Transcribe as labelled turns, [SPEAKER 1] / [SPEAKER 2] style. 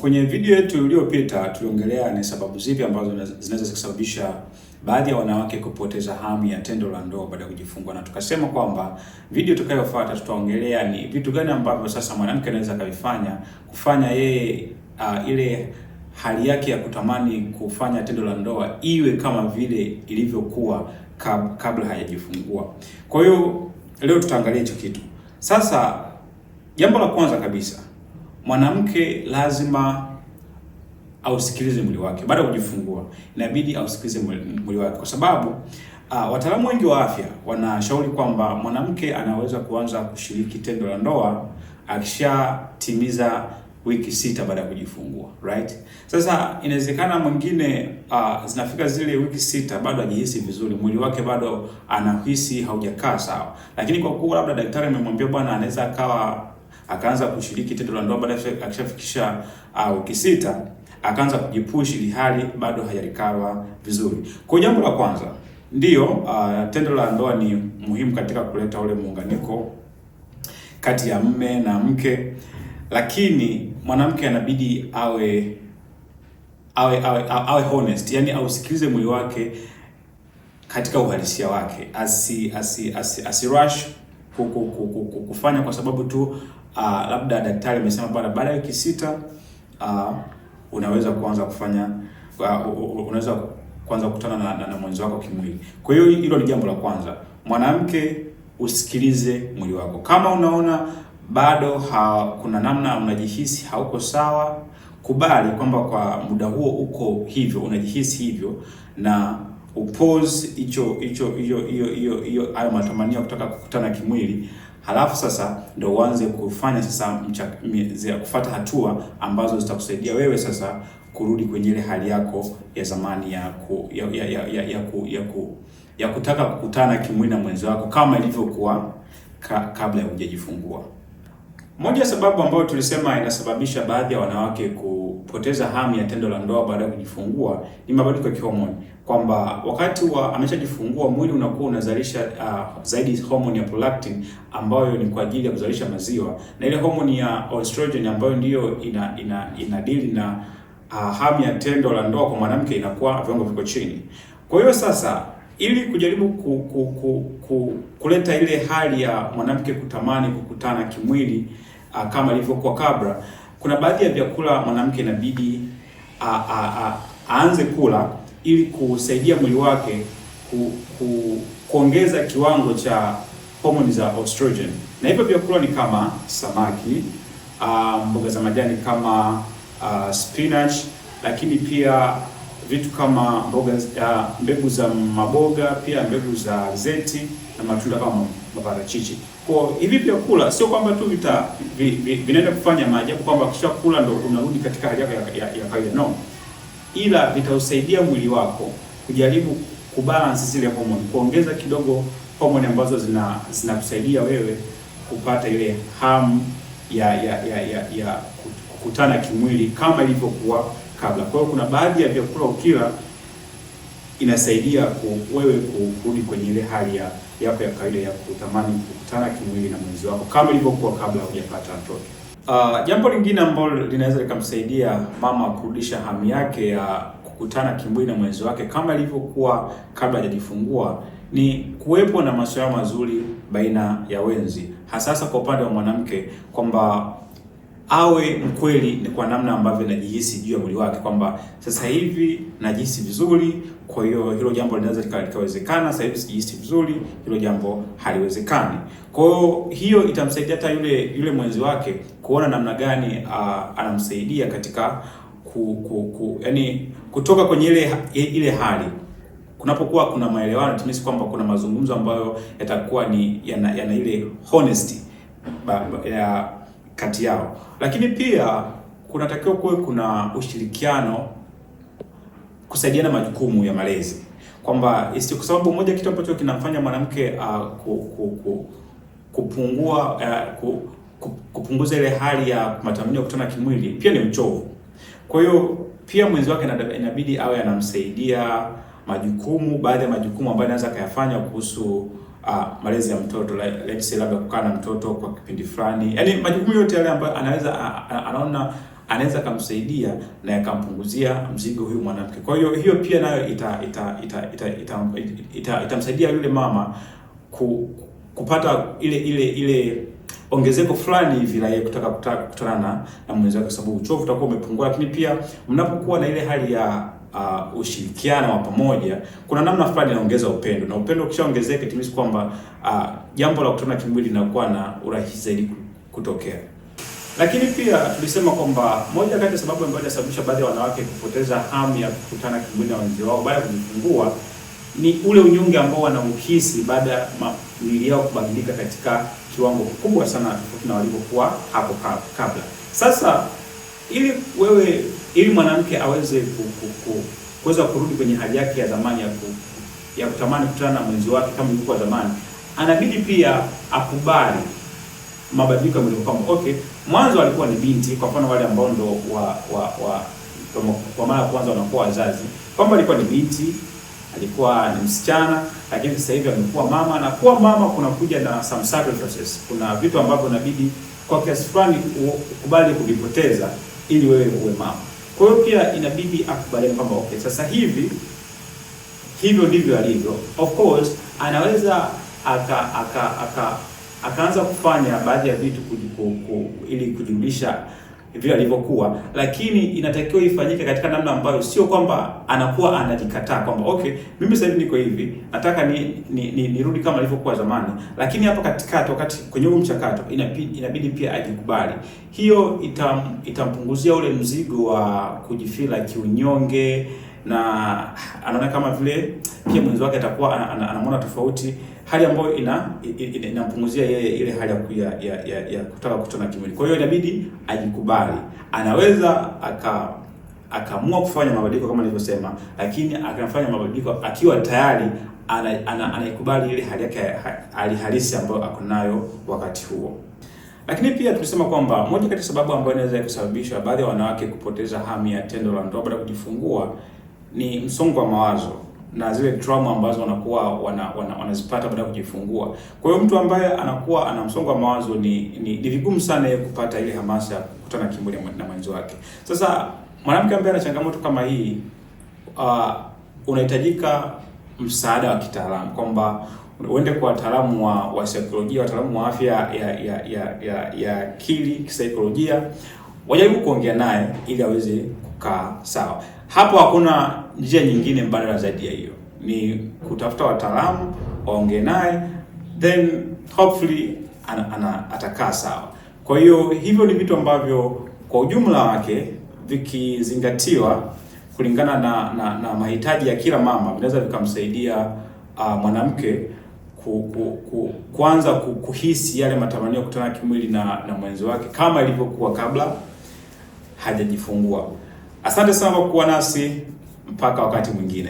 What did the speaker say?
[SPEAKER 1] Kwenye video yetu iliyopita tuliongelea ni sababu zipi ambazo zinaweza kusababisha baadhi ya wanawake kupoteza hamu ya tendo la ndoa baada ya kujifungua, na tukasema kwamba video tutakayofuata tutaongelea ni vitu gani ambavyo sasa mwanamke anaweza kufanya yeye ile hali yake ya kutamani kufanya tendo la ndoa iwe kama vile ilivyokuwa kabla hajajifungua. Kwa hiyo leo tutaangalia hicho kitu. Sasa jambo la kwanza kabisa, mwanamke lazima ausikilize mwili wake. Baada ya kujifungua inabidi ausikilize mwili wake, kwa sababu wataalamu wengi wa afya wanashauri kwamba mwanamke anaweza kuanza kushiriki tendo la ndoa akishatimiza wiki 6 baada ya kujifungua, right? Sasa inawezekana mwingine zinafika zile wiki 6 bado hajihisi vizuri, mwili wake bado anahisi haujakaa sawa, lakini kwa kuwa labda daktari amemwambia bwana anaweza akaanza kushiriki tendo la ndoa baada akishafikisha wiki 6, akaanza kujipush ili hali bado hajarikawa vizuri. Kwa jambo la kwanza, ndiyo tendo la ndoa ni muhimu katika kuleta ule muunganiko kati ya mme na mke, lakini mwanamke anabidi awe honest, yani ausikilize mwili wake katika uhalisia wake, asi rush kufanya kwa sababu tu labda daktari amesema bwana baada ya wiki 6 unaweza kuanza kufanya unaweza kuanza kukutana na mwenzi wako kimwili. Kwa hiyo hilo ni jambo la kwanza. Mwanamke, usikilize mwili wako. Kama unaona bado kuna namna unajihisi hauko sawa, kubali kwamba kwa muda huo uko hivyo, unajihisi hivyo, na upause hiyo hayo matamanio kutaka kukutana kimwili. Halafu sasa ndio uanze kufanya sasa kufuata hatua ambazo zitakusaidia wewe sasa kurudi kwenye ile hali yako ya zamani ya kutaka kukutana kimwili na mwenzi wako kama ilivyokuwa kabla ya hujajifungua. Moja ya sababu ambayo tulisema inasababisha baadhi ya wanawake kupoteza hamu ya tendo la ndoa baada ya kujifungua ni mabadiliko ya kihormoni, kwamba wakati ameshajifungua mwili unakuwa unazalisha zaidi hormone ya prolactin ambayo ni kwa ajili ya kuzalisha maziwa, na ile hormone ya estrogen ambayo ndiyo inadili na hamu ya tendo la ndoa kwa mwanamke inakuwa viwango viko chini. Kwa hiyo sasa ili kujaribu kuleta ile hali ya mwanamke kutamani kukutana kimwili kama ilivyokuwa kabla, kuna baadhi ya vyakula mwanamke inabidi aanze kula ili kusaidia mwili wake kuongeza kiwango cha homoni za estrogen. Na hivyo vyakula ni kama samaki, mboga za majani kama spinach, lakini pia vitu kama mbegu za maboga, pia mbegu za zeti na matunda kama maparachichi. Kwa hivi vyakula sio kwamba tu vinaenda kufanya maajabu kwamba kisha kula ndo unarudi katika hali yako ya kawaida, no, ila vitausaidia mwili wako kujaribu kubalance zile hormone, kuongeza kidogo hormone ambazo zinakusaidia wewe kupata ile hamu ya kukutana kimwili kama ilivyokuwa kabla. Kwa hiyo kuna baadhi ya vyakula ukila inasaidia wewe kurudi kwenye ile hali yako ya kawaida ya kutamani kukutana kimwili na mwenzi wako kama ilivyokuwa kabla hujapata mtoto. Jambo lingine ambalo linaweza likamsaidia mama kurudisha hamu yake ya kukutana kimwili na mwenzi wake kama ilivyokuwa kabla hajajifungua ni kuwepo na masuala mazuri baina ya wenzi, hasa kwa upande wa mwanamke, kwamba awe mkweli ni kwa namna ambavyo najihisi juu ya mwili wake, kwamba sasa hivi najihisi vizuri, kwa hiyo hilo jambo linaweza likawezekana. Sasa hivi sijihisi vizuri, hilo jambo haliwezekani. Kwa hiyo itamsaidia hata yule mwenzi wake kuona namna gani anamsaidia katika yani kutoka kwenye ile hali. Kunapokuwa kuna maelewano, tumisi kwamba kuna mazungumzo ambayo yatakuwa ni yana ile honesty ya kati yao, lakini pia kunatakiwa kuwe kuna ushirikiano, kusaidiana majukumu ya malezi, kwamba kwa sababu moja kitu ambacho kinamfanya mwanamke kupunguza ile hali ya matamanio ya kukutana kimwili pia ni uchovu. Kwa hiyo pia mwenzi wake inabidi awe anamsaidia baadhi ya majukumu ambayo anaweza kuyafanya kuhusu malezi ya mtoto, let's say labda kukaa na mtoto kwa kipindi fulani, yaani majukumu yote yale ambayo anaweza anaona anaweza kumsaidia na akampunguzia mzigo huyu mwanamke. Kwa hiyo pia nayo itamsaidia yule mama kupata ile ongezeko fulani hivi la yeye kutaka kukutana na mwenzi wake, sababu uchovu utakuwa umepungua. Lakini pia mnapokuwa na ile hali ya ushirikiano wa pamoja, kuna namna fulani inaongeza upendo, na upendo ukishaongezeka timisi kwamba jambo la kukutana kimwili linakuwa na urahisi zaidi kutokea. Lakini pia tulisema kwamba moja kati ya sababu ambayo inasababisha baadhi ya wanawake kupoteza hamu ya kukutana kimwili na wenzi wao baada ya kujifungua ni ule unyonge ambao wanauhisi baada ya miili yao kubadilika katika kiwango kikubwa sana tofauti na walivyokuwa hapo kabla. Sasa ili mwanamke aweze kuweza kurudi kwenye hali yake ya zamani ya kutamani kukutana na mwenzi wake kama ilivyokuwa zamani, anabidi pia akubali mabadiliko ya mwili. Kwamba mwanzo alikuwa ni binti, kwa mfano wale ambao ndo kwa mara ya kwanza wanakuwa wazazi, kwamba alikuwa ni binti, alikuwa ni msichana, lakini sasa hivi amekuwa mama, na kuwa mama kunakuja na some sacrifices. Kuna vitu ambavyo inabidi kwa kiasi fulani ukubali kuvipoteza ili wewe uwe mama. Kwa hiyo pia inabidi akubali kwamba sasa hivi hivyo ndivyo alivyo. Of course anaweza akaanza kufanya baadhi ya vitu ili kujumlisha vile alivyokuwa, lakini inatakiwa ifanyike katika namna ambayo sio kwamba anakuwa anajikataa kwamba mimi sasa hivi niko hivi, nataka nirudi kama alivyokuwa zamani. Lakini hapa katikati, wakati kwenye huu mchakato, inabidi pia ajikubali. Hiyo itampunguzia ule mzigo wa kujifila kiunyonge, na anaona kama vile pia mwenzi wake atakuwa anamwona tofauti, hali ambayo inampunguzia yeye ile hali ya kutaka kukutana kimwili. Kwa hiyo inabidi ajikubali. Anaweza akaamua kufanya mabadiliko kama nilivyosema, lakini akafanya mabadiliko akiwa tayari anaikubali ile hali yake halisi ambayo ako nayo wakati huo. Lakini pia tulisema kwamba moja kati ya sababu ambayo inaweza kusababisha baadhi ya wanawake kupoteza hamu ya tendo la ndoa baada ya kujifungua ni msongo wa mawazo na zile trauma ambazo wanakuwa wanazipata baada ya kujifungua. Kwa hiyo mtu ambaye anakuwa ana msongo wa mawazo ni vigumu sana yeye kupata ile hamasa ya kukutana kimwili na mwenzi wake. Sasa mwanamke ambaye ana changamoto kama hii, unahitajika msaada wa kitaalamu, kwamba uende kwa wataalamu wa saikolojia, wataalamu wa afya ya akili, kisaikolojia, wajaribu kuongea naye ili aweze kukaa sawa. Hapo hakuna njia nyingine mbadala zaidi ya hiyo, ni kutafuta wataalamu waongee naye, then hopefully atakaa sawa. Kwa hiyo hivyo ni vitu ambavyo kwa ujumla wake vikizingatiwa kulingana na mahitaji ya kila mama vinaweza vikamsaidia mwanamke kuanza kuhisi yale matamanio ya kukutana kimwili na mwenzi wake kama ilivyokuwa kabla hajajifungua. Asante sana kwa kuwa nasi mpaka wakati mwingine.